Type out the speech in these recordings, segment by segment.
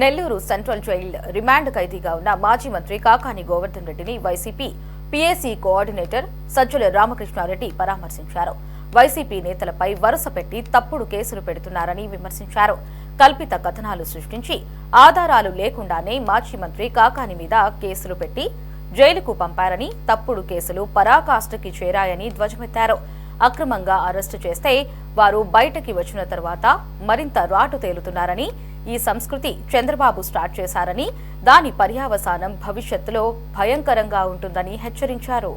Nellore central jail remand ఖైదీగా ఉన్న మాజీ మంత్రి కాకాని గోవర్ధన్ రెడ్డిని YCP PAC coordinator Sajjala Ramakrishna Reddy పరామర్శించారు. వైసీపీ నేతలపై వరుస పెట్టి తప్పుడు కేసులు పెడుతున్నారని విమర్శించారు. కల్పిత కథనాలు సృష్టించి ఆధారాలు లేకుండానే మాజీ మంత్రి కాకాని మీద కేసులు పెట్టి జైలుకు పంపారని, తప్పుడు కేసులు పరాకాష్ఠకి చేరాయని ధ్వజమెత్తారు. అక్రమంగా అరెస్టు చేస్తే వారు బయటకి వచ్చిన తర్వాత మరింత రాటు తేలుతున్నారని, ఈ సంస్కృతి చంద్రబాబు స్టార్ట్ చేశారని, దాని పర్యావసానం భవిష్యత్తులో భయంకరంగా ఉంటుందని హెచ్చరించారు.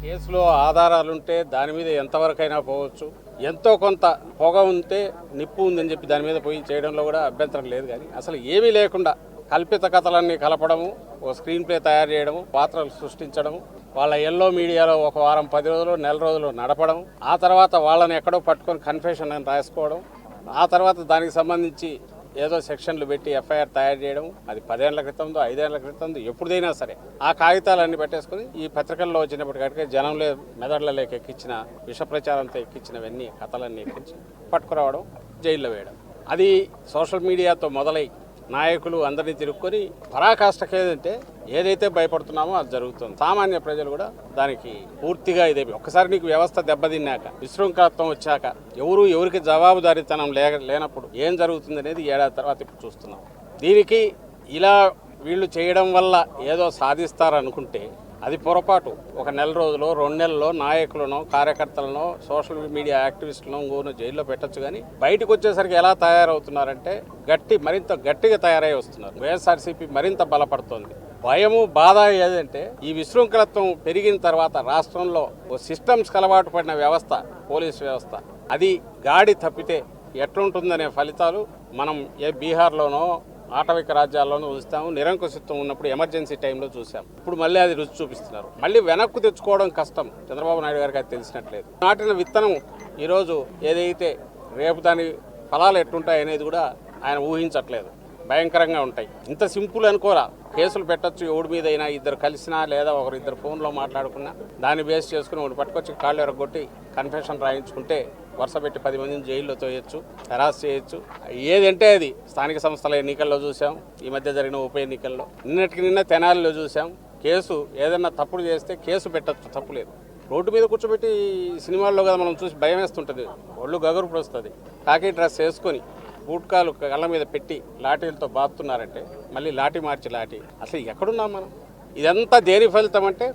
కేసులో ఆధారాలుంటే దాని మీద ఎంతవరకైనా పోవచ్చు. ఎంతో కొంత పొగ ఉంటే నిప్పు ఉందని చెప్పి దాని మీద పోయి చేయడంలో కూడా అభ్యంతరం లేదు. కానీ అసలు ఏమీ లేకుండా కల్పిత కథలన్నీ కలపడము, ఓ స్క్రీన్ ప్లే తయారు చేయడము, పాత్రలు సృష్టించడము, వాళ్ళ ఎల్లో మీడియాలో ఒక వారం 10 రోజులు నెల రోజులు నడపడం, ఆ తర్వాత వాళ్ళని ఎక్కడో పట్టుకొని కన్ఫెషన్ అని రాసుకోవడం, ఆ తర్వాత దానికి సంబంధించి ఏదో సెక్షన్లు పెట్టి ఎఫ్ఐఆర్ తయారు చేయడం, అది 10 ఏళ్ల క్రితందో 5 ఏళ్ల క్రితందో ఎప్పుడైనా సరే ఆ కాగితాలన్నీ పెట్టేసుకుని ఈ పత్రికల్లో వచ్చినప్పటికీ జనంలో మెదడులలోకి ఎక్కించిన విష ప్రచారంతో ఎక్కించినవన్నీ కథలన్నీ ఎక్కించి పట్టుకురావడం, జైల్లో వేయడం. అది సోషల్ మీడియాతో మొదలై నాయకులు అందరినీ తిరుక్కొని పరాకాష్ఠకేదంటే ఏదైతే భయపడుతున్నామో అది జరుగుతుంది. సామాన్య ప్రజలు కూడా దానికి పూర్తిగా ఇదేమి. ఒక్కసారి నీకు వ్యవస్థ దెబ్బతిన్నాక, విశృంఖలత్వం వచ్చాక, ఎవరికి జవాబుదారీతనం లేనప్పుడు ఏం జరుగుతుంది అనేది ఏడాది తర్వాత ఇప్పుడు చూస్తున్నాం. దీనికి ఇలా వీళ్ళు చేయడం వల్ల ఏదో సాధిస్తారనుకుంటే అది పొరపాటు. ఒక నెల రోజులో 2 నెలల్లో నాయకులను, కార్యకర్తలను, సోషల్ మీడియా యాక్టివిస్టులను ఇంకోను జైల్లో పెట్టచ్చు. కానీ బయటకు వచ్చేసరికి ఎలా తయారవుతున్నారంటే మరింత గట్టిగా తయారై వస్తున్నారు. వైఎస్ఆర్సీపీ మరింత బలపడుతోంది. భయము, బాధ ఏదంటే ఈ విశృంఖలత్వం పెరిగిన తర్వాత రాష్ట్రంలో ఓ సిస్టమ్స్ అలవాటు పడిన వ్యవస్థ, పోలీస్ వ్యవస్థ, అది గాడి తప్పితే ఎట్లుంటుందనే ఫలితాలు మనం బీహార్లోనో ఆటవిక రాజ్యాల్లోనూ చూస్తాము. నిరంకుశత్వం ఉన్నప్పుడు ఎమర్జెన్సీ టైంలో చూసాం. ఇప్పుడు మళ్ళీ అది రుచి చూపిస్తున్నారు. మళ్ళీ వెనక్కు తెచ్చుకోవడం కష్టం. చంద్రబాబు నాయుడు గారికి అది తెలిసినట్లేదు. నాటిన విత్తనం ఈరోజు ఏదైతే రేపు దాని ఫలాలు ఎట్టుంటాయి అనేది కూడా ఆయన ఊహించట్లేదు. భయంకరంగా ఉంటాయి. ఇంత సింపుల్ అనుకోరా. కేసులు పెట్టచ్చు, ఎవడి మీద అయినా ఇద్దరు కలిసినా లేదా ఒకరిద్దరు ఫోన్లో మాట్లాడుకున్నా దాన్ని బేస్ చేసుకుని ఒకటి పట్టుకొచ్చి కాళ్ళు ఎరగొట్టి కన్ఫెషన్ రాయించుకుంటే వరుస పెట్టి 10 మందిని జైల్లో తోయొచ్చు, హెరాస్ చేయొచ్చు. ఏదంటే అది స్థానిక సంస్థల ఎన్నికల్లో చూసాం, ఈ మధ్య జరిగిన ఉప ఎన్నికల్లో, నిన్న తెనాలిలో చూసాం. కేసు ఏదన్నా తప్పుడు చేస్తే కేసు పెట్టచ్చు, తప్పులేదు. రోడ్డు మీద కూర్చోబెట్టి సినిమాల్లో కదా మనం చూసి భయం వేస్తుంటుంది, ఒళ్ళు గగురుపుడు వస్తుంది. కాకి డ్రెస్ వేసుకొని బూట్కాలు కళ్ళ మీద పెట్టి లాఠీలతో బాదుతున్నారంటే మళ్ళీ లాఠీ మార్చి లాఠీ. అసలు ఎక్కడున్నాం మనం? ఇదంతా దేని ఫలితం అంటే